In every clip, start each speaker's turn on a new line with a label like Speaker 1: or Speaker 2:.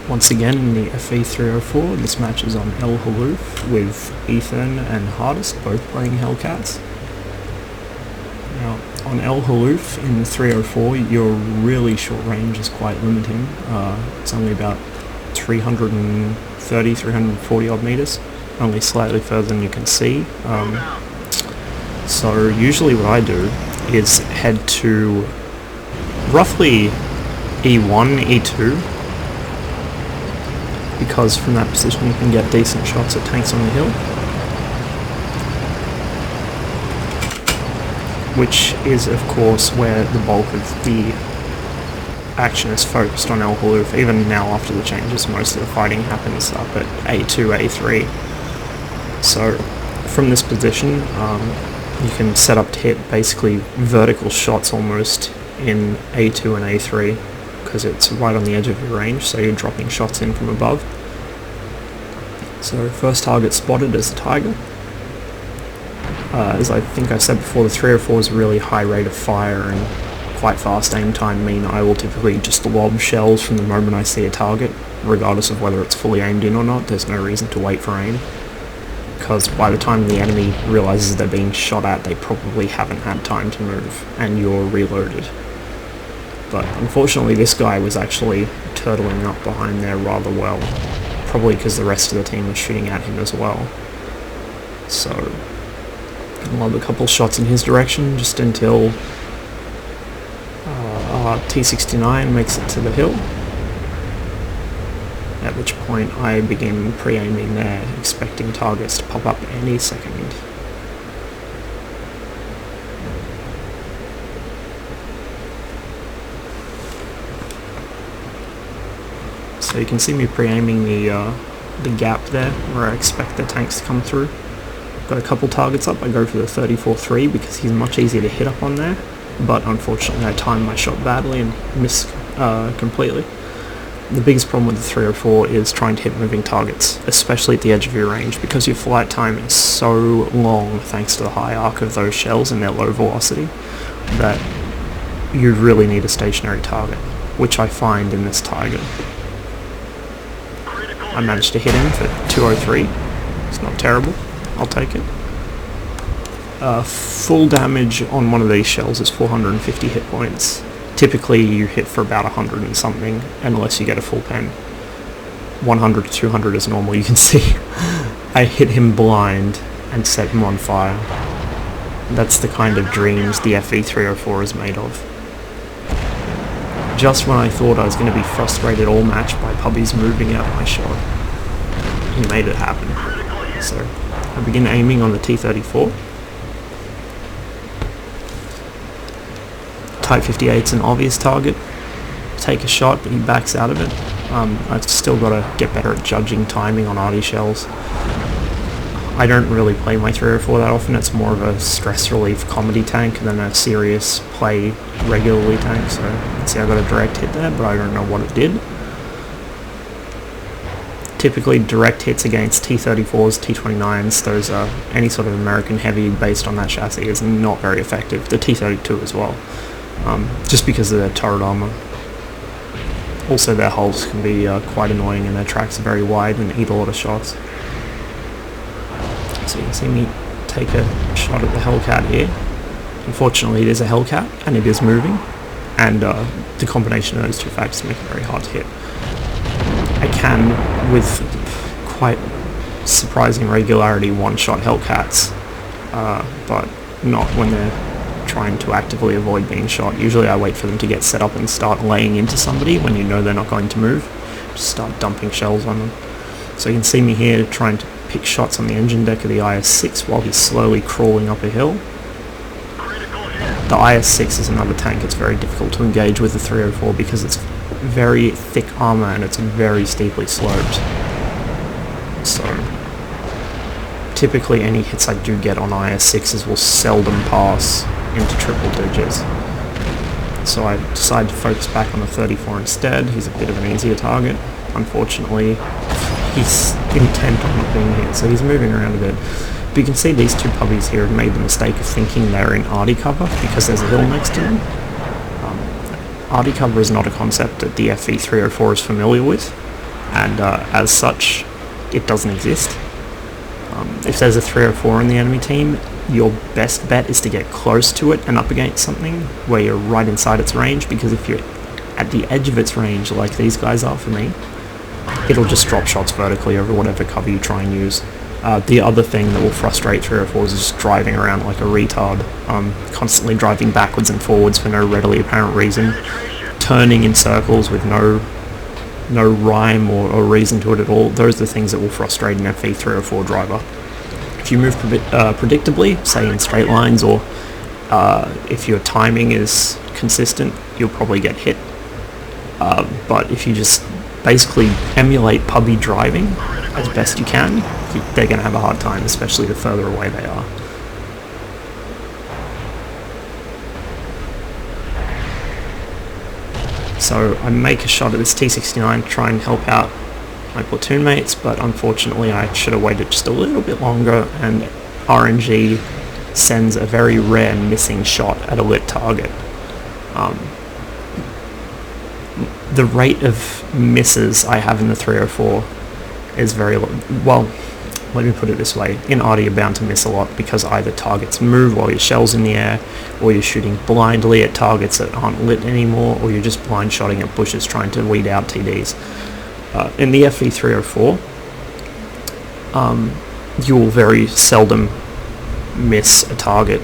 Speaker 1: Once again in the FE304, this match is on El Haloof with Ethan and Hardest both playing Hellcats. Now on El Haloof in 304 your really short range is quite limiting. It's only about 330, 340 odd meters, only slightly further than you can see. So usually what I do is head to roughly E1, E2, because from that position you can get decent shots at tanks on the hill, which is of course where the bulk of the action is focused on El Haloof. Even now after the changes, most of the fighting happens up at A2, A3. So from this position you can set up to hit basically vertical shots almost in A2 and A3, because it's right on the edge of your range, so you're dropping shots in from above. So first target spotted is the Tiger. As I think I said before, the 304 is a really high rate of fire and quite fast aim time, mean I will typically just lob shells from the moment I see a target, regardless of whether it's fully aimed in or not. There's no reason to wait for aim, because by the time the enemy realizes they're being shot at, they probably haven't had time to move, and you're reloaded. But unfortunately this guy was actually turtling up behind there rather well, probably because the rest of the team was shooting at him as well. So I'll lob a couple shots in his direction just until T69 makes it to the hill, at which point I begin pre-aiming there, expecting targets to pop up any second. So you can see me pre-aiming the gap there where I expect the tanks to come through. Got a couple targets up. I go for the 34-3 because he's much easier to hit up on there, but unfortunately I timed my shot badly and missed completely. The biggest problem with the 304 is trying to hit moving targets, especially at the edge of your range, because your flight time is so long thanks to the high arc of those shells and their low velocity, that you really need a stationary target, which I find in this Tiger. I managed to hit him for 203. It's not terrible. I'll take it. Full damage on one of these shells is 450 hit points. Typically you hit for about 100 and something, unless you get a full pen. 100 to 200 is normal, you can see. I hit him blind and set him on fire. That's the kind of dreams the FE304 is made of. Just when I thought I was going to be frustrated all match by puppies moving out my shot, he made it happen. So I begin aiming on the T-34. Type 58's an obvious target. Take a shot, but he backs out of it. I've still got to get better at judging timing on arty shells. I don't really play my 304 that often. It's more of a stress relief comedy tank than a serious play regularly tank. So you can see I got a direct hit there, but I don't know what it did. Typically direct hits against T-34s, T-29s, those are any sort of American heavy based on that chassis, is not very effective. The T-32 as well, just because of their turret armor. Also their hulls can be quite annoying, and their tracks are very wide and eat a lot of shots. So you can see me take a shot at the Hellcat here. Unfortunately it is a Hellcat and it is moving, and the combination of those two factors make it very hard to hit. I can, with quite surprising regularity, one-shot Hellcats, but not when they're trying to actively avoid being shot. Usually I wait for them to get set up and start laying into somebody when you know they're not going to move. Just start dumping shells on them. So you can see me here trying to pick shots on the engine deck of the IS-6 while he's slowly crawling up a hill. The IS-6 is another tank it's very difficult to engage with the 304 because it's very thick armor and it's very steeply sloped. So typically any hits I do get on IS-6s will seldom pass into triple digits. So I decided to focus back on the 34 instead. He's a bit of an easier target. Unfortunately, he's intent on not being hit, so he's moving around a bit. But you can see these two puppies here have made the mistake of thinking they're in arty cover because there's a hill next to them. Arty cover is not a concept that the FE304 is familiar with. and as such, it doesn't exist. If there's a 304 on the enemy team, your best bet is to get close to it and up against something where you're right inside its range, because if you're at the edge of its range, like these guys are for me, it'll just drop shots vertically over whatever cover you try and use. The other thing that will frustrate 304s is just driving around like a retard, constantly driving backwards and forwards for no readily apparent reason, turning in circles with no rhyme or reason to it at all. Those are the things that will frustrate an FV304 driver. If you move predictably, say in straight lines, or if your timing is consistent, you'll probably get hit. But if you just basically emulate PUBG driving as best you can, they're going to have a hard time, especially the further away they are. So I make a shot at this T69 to try and help out my platoon mates, but unfortunately I should have waited just a little bit longer, and RNG sends a very rare missing shot at a lit target. The rate of misses I have in the 304 is very low. Well, let me put it this way, in ARDA you're bound to miss a lot because either targets move while your shell's in the air, or you're shooting blindly at targets that aren't lit anymore, or you're just blind shotting at bushes trying to weed out TDs. In the FV304, you will very seldom miss a target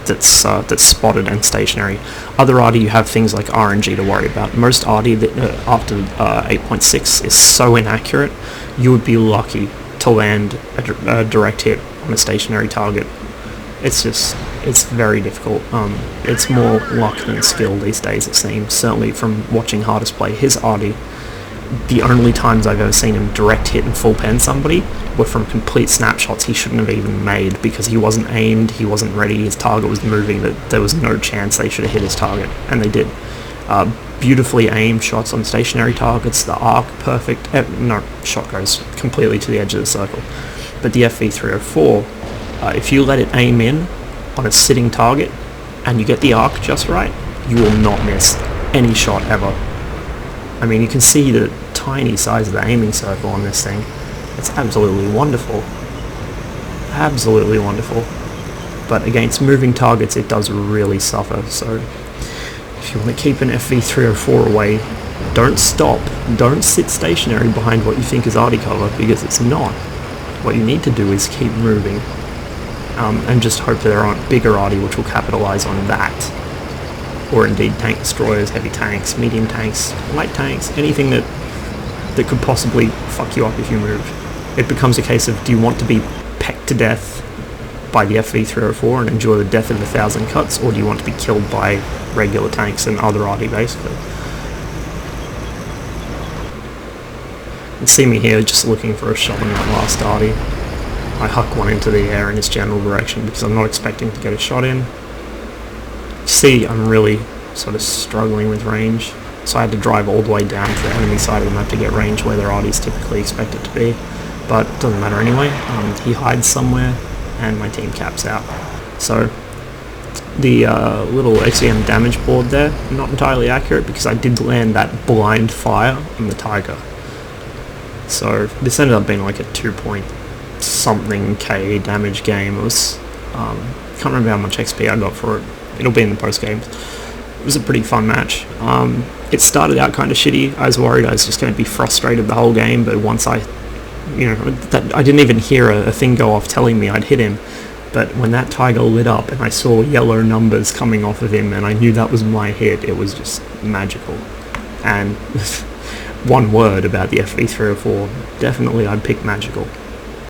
Speaker 1: that's spotted and stationary. Other ARDA you have things like RNG to worry about. Most ARDA after 8.6 is so inaccurate, you would be lucky to land a direct hit on a stationary target. It's very difficult. It's more luck than skill these days, it seems. Certainly from watching Hardest play, his ARDA, the only times I've ever seen him direct hit and full pen somebody were from complete snapshots he shouldn't have even made, because he wasn't aimed, he wasn't ready, his target was moving, that there was no chance they should have hit his target, and they did. Beautifully aimed shots on stationary targets, the arc perfect, no, shot goes completely to the edge of the circle. But the FV304, if you let it aim in on a sitting target and you get the arc just right, you will not miss any shot ever. I mean, you can see the tiny size of the aiming circle on this thing. It's absolutely wonderful. Absolutely wonderful. But against moving targets it does really suffer, so if you want to keep an FV304 away, don't stop, don't sit stationary behind what you think is ARDA cover, because it's not. What you need to do is keep moving, and just hope there aren't bigger ARDA which will capitalise on that. Or indeed tank destroyers, heavy tanks, medium tanks, light tanks, anything that could possibly fuck you up if you move. It becomes a case of, do you want to be pecked to death by the FV304 and endure the death of 1,000 cuts, or do you want to be killed by regular tanks and other ARDA basically? And see me here just looking for a shot on that last ARDA. I huck one into the air in its general direction because I'm not expecting to get a shot in. See, I'm really sort of struggling with range, so I had to drive all the way down to the enemy side of the map to get range where their ARDAs typically expect it to be, but it doesn't matter anyway. He hides somewhere and my team caps out. So the little XEM damage board there, not entirely accurate because I did land that blind fire on the Tiger. So this ended up being like a 2 something K damage game. It was, can't remember how much XP I got for it. It'll be in the Postgames. It was a pretty fun match. It started out kind of shitty. I was worried I was just going to be frustrated the whole game, but once I didn't even hear a thing go off telling me I'd hit him. But when that Tiger lit up and I saw yellow numbers coming off of him and I knew that was my hit, it was just magical. And one word about the FV304, definitely I'd pick magical.